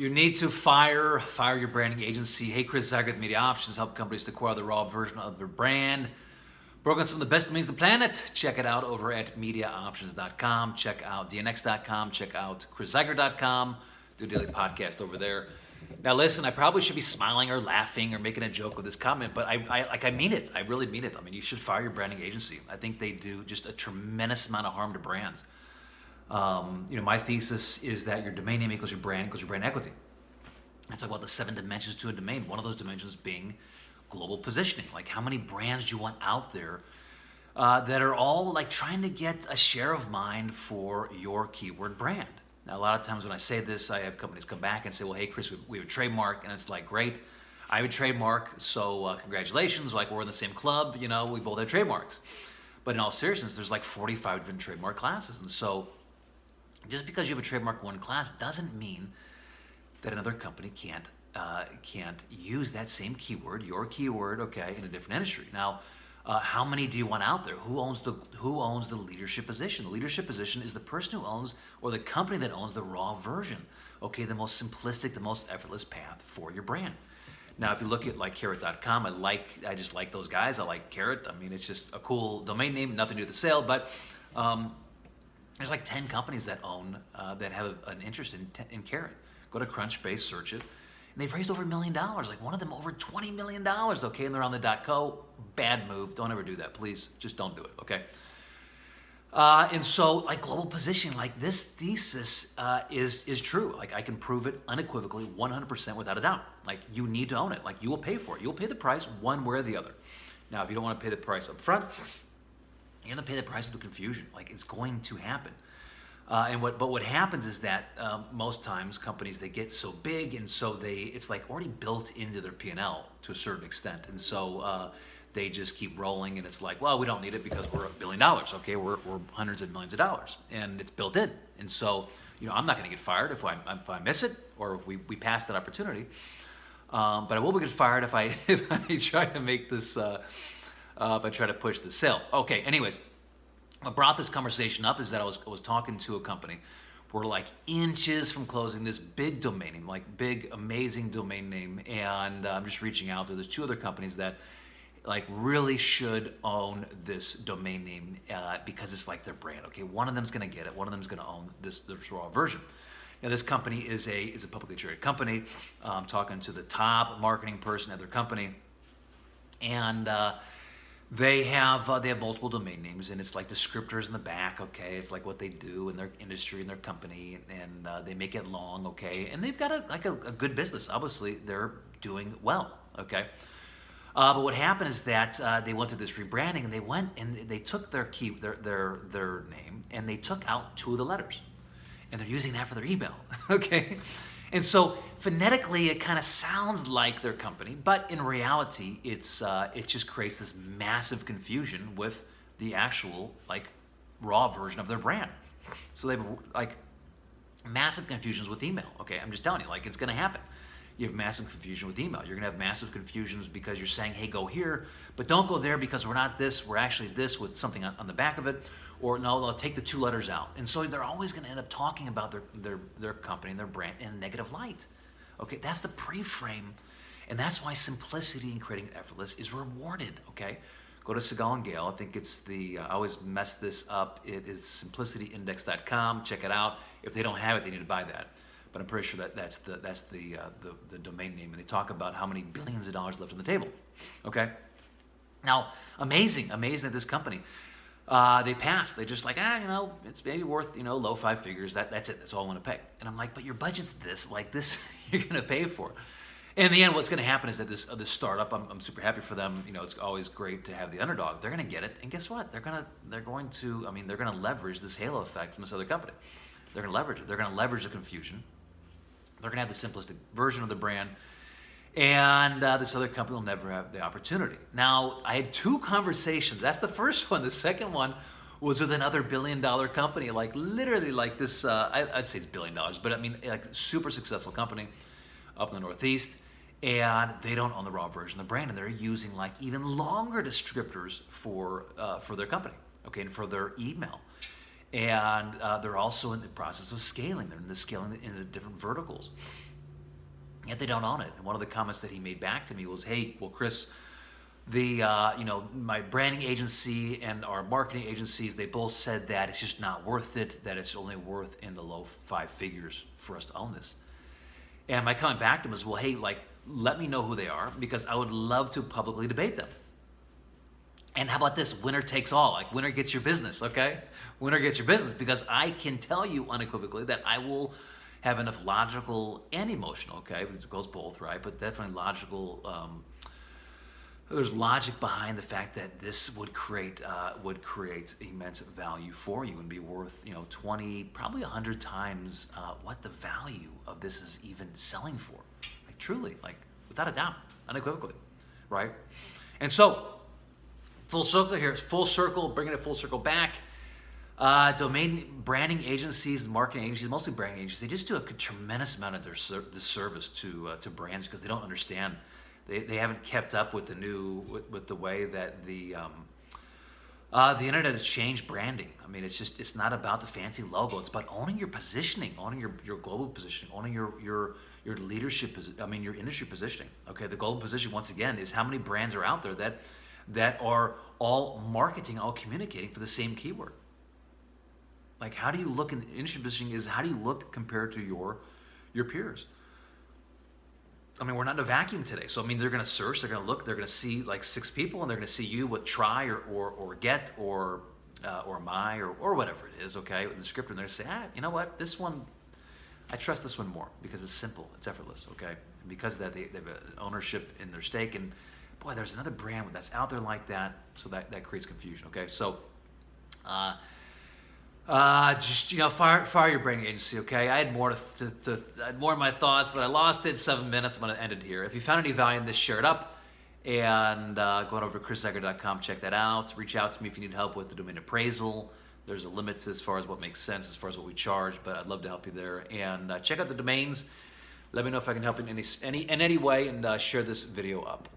You need to fire your branding agency. Hey, Chris Zagger with Media Options, help companies to acquire the raw version of their brand. Broken some of the best domains on the planet. Check it out over at MediaOptions.com. Check out DNX.com. Check out ChrisZagger.com. Do a daily podcast over there. Now listen, I probably should be smiling or laughing or making a joke with this comment, but I mean it. I really mean it. I mean, you should fire your branding agency. I think they do just a tremendous amount of harm to brands. My thesis is that your domain name equals your brand equity. I talk about the 7 dimensions to a domain. One of those dimensions being global positioning. Like how many brands do you want out there that are all like trying to get a share of mind for your keyword brand. Now, a lot of times when I say this, I have companies come back and say, well, hey, Chris, we have a trademark. And it's like, great, I have a trademark. So congratulations. Like we're in the same club, we both have trademarks. But in all seriousness, there's like 45 different trademark classes. And so just because you have a trademark in one class doesn't mean that another company can't use that same keyword, your keyword, okay, in a different industry. Now, how many do you want out there? Who owns the leadership position? The leadership position is the person who owns, or the company that owns the raw version, okay, the most simplistic, the most effortless path for your brand. Now, if you look at like Carrot.com, I just like those guys. I like Carrot. I mean, it's just a cool domain name, nothing to do with the sale, but there's like 10 companies that own, that have an interest in Carrot. Go to Crunchbase, search it. And they've raised over $1 million. Like one of them over $20 million, okay? And they're on the .co. Bad move. Don't ever do that, please. Just don't do it, okay? And so, like global positioning, like this thesis is true. Like I can prove it unequivocally, 100% without a doubt. Like you need to own it. Like you will pay for it. You'll pay the price one way or the other. Now, if you don't want to pay the price up front, you're going to pay the price with the confusion. Like it's going to happen. But what happens is that most times companies, they get so big and so it's like already built into their P&L to a certain extent. And so they just keep rolling and it's like, well, we don't need it because we're $1 billion, okay? We're hundreds of millions of dollars and it's built in. And so, I'm not gonna get fired if I miss it or if we pass that opportunity. But I will get fired if I try to make this, if I try to push the sale. Okay, anyways. What brought this conversation up is that I was talking to a company. We're like inches from closing this big domain name, like big, amazing domain name. And I'm just reaching out to, there's 2 other companies that like really should own this domain name because it's like their brand. Okay, one of them's gonna get it. One of them's gonna own this raw version. Now this company is a publicly traded company. I'm talking to the top marketing person at their company. And they have multiple domain names, and it's like descriptors in the back, okay? It's like what they do in their industry and their company, and they make it long, okay? And they've got a good business. Obviously, they're doing well, okay? But what happened is that they went through this rebranding, and they took their name, and they took out 2 of the letters, and they're using that for their email, okay? And so phonetically, it kind of sounds like their company, but in reality, it just creates this massive confusion with the actual like raw version of their brand. So they have like massive confusions with email. Okay, I'm just telling you, like it's going to happen. You have massive confusion with email. You're going to have massive confusions because you're saying, hey, go here, but don't go there because we're not this. We're actually this with something on the back of it. Or no, they'll take the 2 letters out. And so they're always going to end up talking about their company and their brand in a negative light. Okay, that's the pre-frame. And that's why simplicity and creating it effortless is rewarded, okay? Go to Segal and Gale. I think it's I always mess this up. It is simplicityindex.com. Check it out. If they don't have it, they need to buy that. But I'm pretty sure that's the domain name. And they talk about how many billions of dollars left on the table, okay? Now, amazing that this company, they passed. They're just like, it's maybe worth, low 5 figures. That's it. That's all I want to pay. And I'm like, but your budget's this, like this, you're going to pay for. In the end, what's going to happen is that this startup, I'm super happy for them. It's always great to have the underdog. They're going to get it, and guess what? They're going to leverage this halo effect from this other company. They're going to leverage it. They're going to leverage the confusion. They're going to have the simplistic version of the brand. And this other company will never have the opportunity. Now, I had 2 conversations. That's the first one. The second one was with another $1 billion company, like literally like this, I'd say it's $1 billion, but I mean like super successful company up in the Northeast. And they don't own the raw version of the brand, and they're using like even longer descriptors for their company, okay, and for their email. And they're also in the process of scaling. They're in the scaling into different verticals. yet they don't own it. And one of the comments that he made back to me was, "Hey, well, Chris, my branding agency and our marketing agencies, they both said that it's just not worth it, that it's only worth in the low 5 figures for us to own this." And my comment back to him was, "Well, hey, like, let me know who they are, because I would love to publicly debate them. And how about this? Winner takes all. Like, winner gets your business, okay? Winner gets your business, because I can tell you unequivocally that I will have enough logical and emotional, okay? It goes both, right? But definitely logical. There's logic behind the fact that this would create immense value for you and be worth 20, probably 100 times what the value of this is even selling for. Like, truly, like, without a doubt, unequivocally, right? And so, full circle here, bringing it full circle back. Domain branding agencies, marketing agencies, mostly branding agencies, they just do a tremendous amount of their disservice to brands, because they don't understand. They haven't kept up with the way that the internet has changed branding. I mean, it's not about the fancy logo. It's about owning your positioning, owning your global positioning, owning your leadership. Your industry positioning. Okay, the global position, once again, is how many brands are out there that are all marketing, all communicating for the same keyword. Like, how do you look in industry positioning? Is how do you look compared to your peers? I mean, we're not in a vacuum today. So, I mean, they're going to search, they're going to look, they're going to see like 6 people, and they're going to see you with try or get or my or whatever it is, okay, with the descriptor, and they're going to say, you know what, this one, I trust this one more because it's simple, it's effortless, okay? And because of that, they have an ownership in their stake, and boy, there's another brand that's out there like that, so that creates confusion, okay? So, fire your branding agency, okay? I had more I had more of my thoughts, but I lost it in 7 minutes. I'm going to end it here. If you found any value in this, share it up, and go on over to chriszegger.com, check that out. Reach out to me if you need help with the domain appraisal. There's a limit as far as what makes sense, as far as what we charge, but I'd love to help you there. And check out the domains. Let me know if I can help in any way, and share this video up.